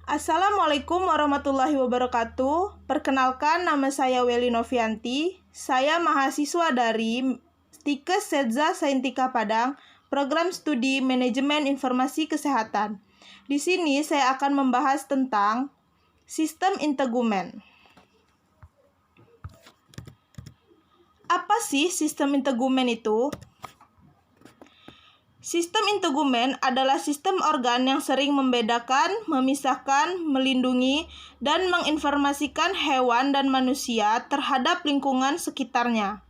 Assalamualaikum warahmatullahi wabarakatuh. Perkenalkan, nama saya Welly Novianti. Saya mahasiswa dari Stikes Setza Saintika Padang, Program Studi Manajemen Informasi Kesehatan. Di sini saya akan membahas tentang sistem integumen. Apa sih sistem integumen itu? Sistem integumen adalah sistem organ yang sering membedakan, memisahkan, melindungi, dan menginformasikan hewan dan manusia terhadap lingkungan sekitarnya.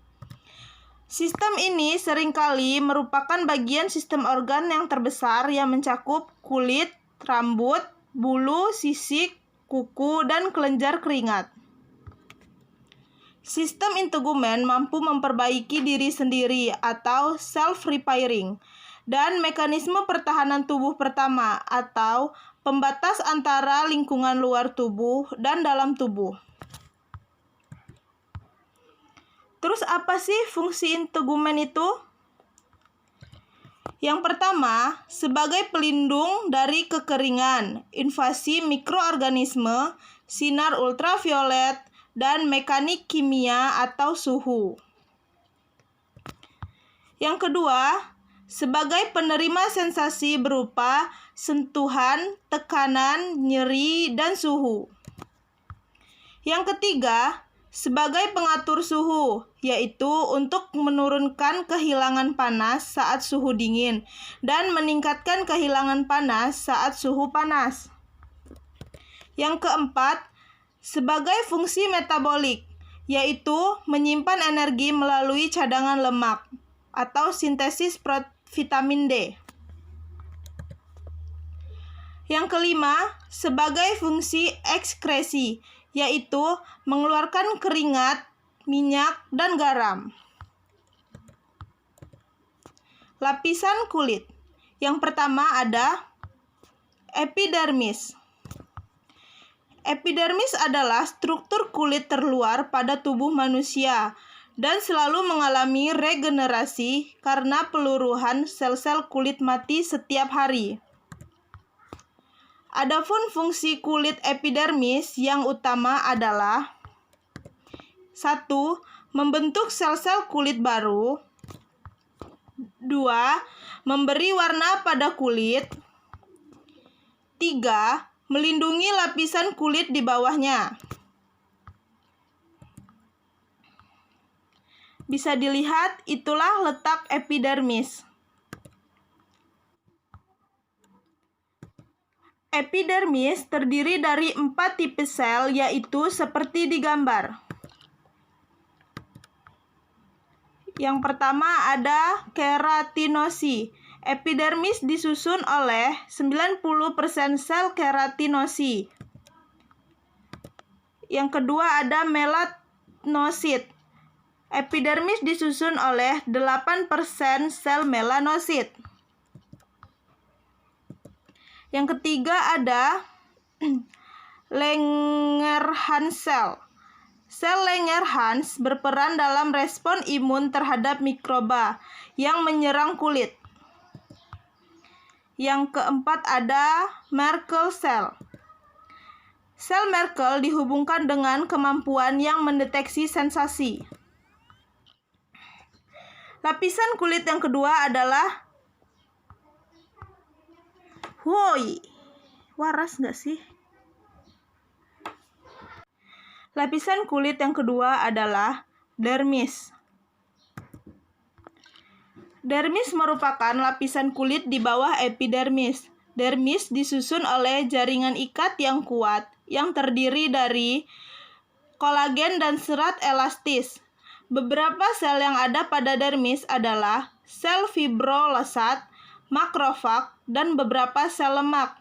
Sistem ini seringkali merupakan bagian sistem organ yang terbesar yang mencakup kulit, rambut, bulu, sisik, kuku, dan kelenjar keringat. Sistem integumen mampu memperbaiki diri sendiri atau self-repairing, dan mekanisme pertahanan tubuh pertama atau pembatas antara lingkungan luar tubuh dan dalam tubuh. Terus apa sih fungsi integumen itu? Yang pertama, sebagai pelindung dari kekeringan, invasi mikroorganisme, sinar ultraviolet, dan mekanik kimia atau suhu. Yang kedua, sebagai penerima sensasi berupa sentuhan, tekanan, nyeri, dan suhu. Yang ketiga, sebagai pengatur suhu, yaitu untuk menurunkan kehilangan panas saat suhu dingin dan meningkatkan kehilangan panas saat suhu panas. Yang keempat, sebagai fungsi metabolik, yaitu menyimpan energi melalui cadangan lemak atau sintesis vitamin D. Yang kelima, sebagai fungsi ekskresi, yaitu mengeluarkan keringat, minyak, dan garam. Lapisan kulit. Yang pertama ada epidermis. Epidermis adalah struktur kulit terluar pada tubuh manusia dan selalu mengalami regenerasi karena peluruhan sel-sel kulit mati setiap hari. Adapun fungsi kulit epidermis yang utama adalah 1. Membentuk sel-sel kulit baru. 2. Memberi warna pada kulit. 3. Melindungi lapisan kulit di bawahnya. Bisa dilihat, itulah letak epidermis. Epidermis terdiri dari 4 tipe sel, yaitu seperti di gambar. Yang pertama ada keratinosi. Epidermis disusun oleh 90% sel keratinosi. Yang kedua ada melanosit. Epidermis disusun oleh 8% sel melanosit. Yang ketiga ada Langerhans cell. Sel Langerhans berperan dalam respon imun terhadap mikroba yang menyerang kulit. Yang keempat ada Merkel cell. Sel Merkel dihubungkan dengan kemampuan yang mendeteksi sensasi. Lapisan kulit yang kedua adalah waras nggak sih? Lapisan kulit yang kedua adalah dermis. Dermis merupakan lapisan kulit di bawah epidermis. Dermis disusun oleh jaringan ikat yang kuat yang terdiri dari kolagen dan serat elastis. Beberapa sel yang ada pada dermis adalah sel fibrosat, makrofag, dan beberapa sel lemak.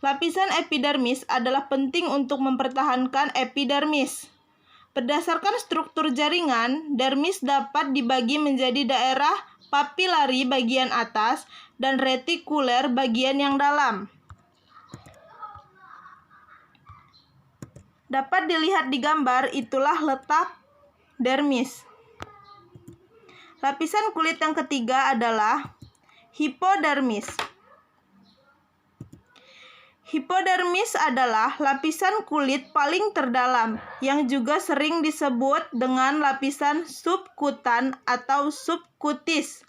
Lapisan epidermis adalah penting untuk mempertahankan epidermis. Berdasarkan struktur jaringan, dermis dapat dibagi menjadi daerah papilari bagian atas dan retikuler bagian yang dalam. Dapat dilihat di gambar, itulah letak dermis. Lapisan kulit yang ketiga adalah hipodermis. Hipodermis adalah lapisan kulit paling terdalam yang juga sering disebut dengan lapisan subkutan atau subkutis.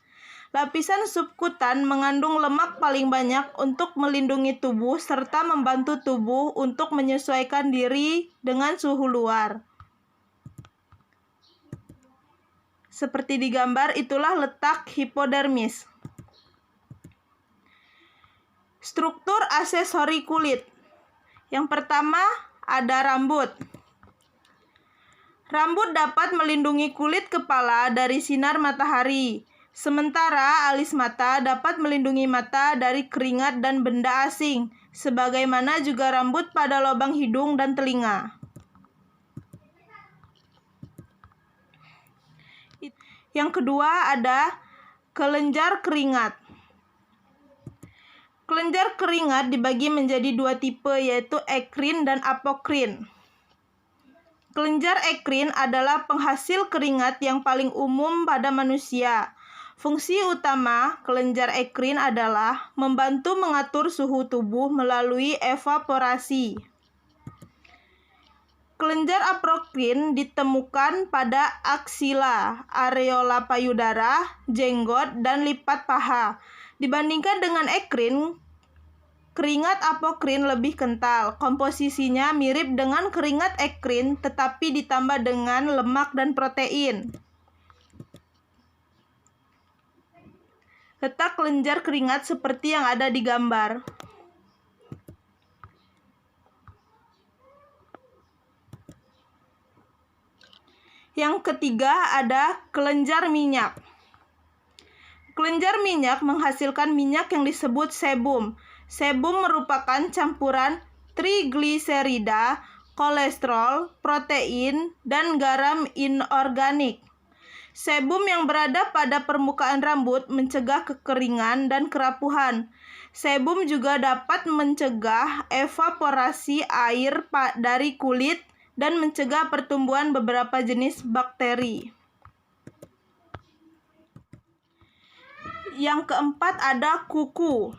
Lapisan subkutan mengandung lemak paling banyak untuk melindungi tubuh serta membantu tubuh untuk menyesuaikan diri dengan suhu luar. Seperti di gambar, itulah letak hipodermis. Struktur aksesori kulit. Yang pertama, ada rambut. Rambut dapat melindungi kulit kepala dari sinar matahari. Sementara alis mata dapat melindungi mata dari keringat dan benda asing, sebagaimana juga rambut pada lubang hidung dan telinga. Yang kedua, ada kelenjar keringat. Kelenjar keringat dibagi menjadi dua tipe, yaitu ekrin dan apokrin. Kelenjar ekrin adalah penghasil keringat yang paling umum pada manusia. Fungsi utama kelenjar ekrin adalah membantu mengatur suhu tubuh melalui evaporasi. Kelenjar apokrin ditemukan pada aksila, areola payudara, jenggot, dan lipat paha. Dibandingkan dengan ekrin, keringat apokrin lebih kental. Komposisinya mirip dengan keringat ekrin, tetapi ditambah dengan lemak dan protein. Letak kelenjar keringat seperti yang ada di gambar. Yang ketiga, ada kelenjar minyak. Kelenjar minyak menghasilkan minyak yang disebut sebum. Sebum merupakan campuran trigliserida, kolesterol, protein, dan garam inorganik. Sebum yang berada pada permukaan rambut mencegah kekeringan dan kerapuhan. Sebum juga dapat mencegah evaporasi air dari kulit dan mencegah pertumbuhan beberapa jenis bakteri. Yang keempat, ada kuku.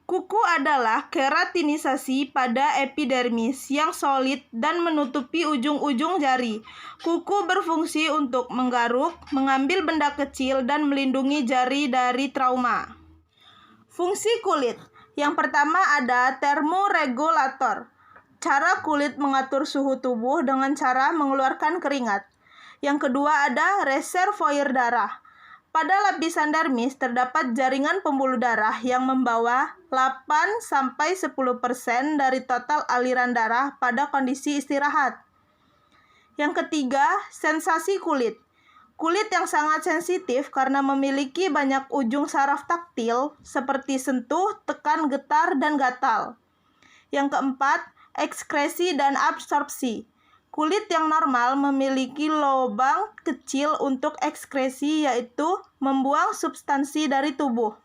Kuku adalah keratinisasi pada epidermis yang solid dan menutupi ujung-ujung jari. Kuku berfungsi untuk menggaruk, mengambil benda kecil, dan melindungi jari dari trauma. Fungsi kulit. Yang pertama, ada termoregulator. Cara kulit mengatur suhu tubuh dengan cara mengeluarkan keringat. Yang kedua, ada reservoir darah. Pada lapisan dermis terdapat jaringan pembuluh darah yang membawa 8-10% dari total aliran darah pada kondisi istirahat. Yang ketiga, sensasi kulit. Kulit yang sangat sensitif karena memiliki banyak ujung saraf taktil seperti sentuh, tekan, getar, dan gatal. Yang keempat, ekskresi dan absorpsi. Kulit yang normal memiliki lubang kecil untuk ekskresi, yaitu membuang substansi dari tubuh.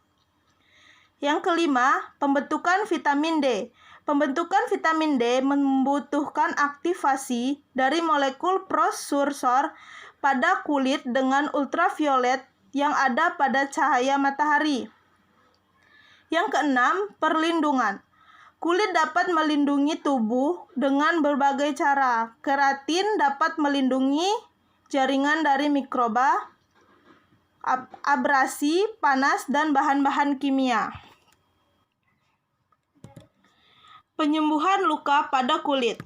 Yang kelima, pembentukan vitamin D. Pembentukan vitamin D membutuhkan aktivasi dari molekul prekursor pada kulit dengan ultraviolet yang ada pada cahaya matahari. Yang keenam, perlindungan. Kulit dapat melindungi tubuh dengan berbagai cara. Keratin dapat melindungi jaringan dari mikroba, abrasi, panas, dan bahan-bahan kimia. Penyembuhan luka pada kulit.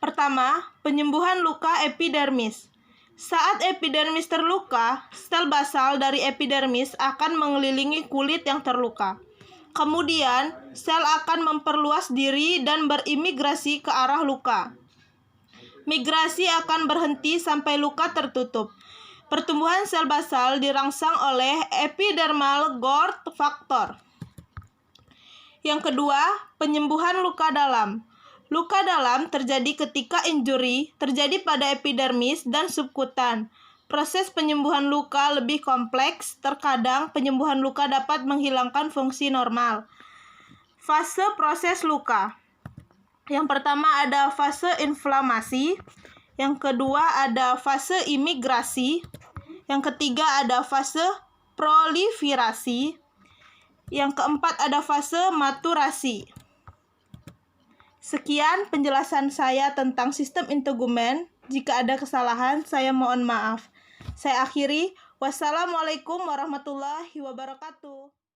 Pertama, penyembuhan luka epidermis. Saat epidermis terluka, sel basal dari epidermis akan mengelilingi kulit yang terluka. Kemudian, sel akan memperluas diri dan berimigrasi ke arah luka. Migrasi akan berhenti sampai luka tertutup. Pertumbuhan sel basal dirangsang oleh epidermal growth factor. Yang kedua, penyembuhan luka dalam. Luka dalam terjadi ketika injuri terjadi pada epidermis dan subkutan. Proses penyembuhan luka lebih kompleks. Terkadang penyembuhan luka dapat menghilangkan fungsi normal. Fase proses luka. Yang pertama ada fase inflamasi. Yang kedua ada fase imigrasi. Yang ketiga ada fase proliferasi. Yang keempat ada fase maturasi. Sekian penjelasan saya tentang sistem integumen. Jika ada kesalahan, saya mohon maaf. Saya akhiri. Wassalamualaikum warahmatullahi wabarakatuh.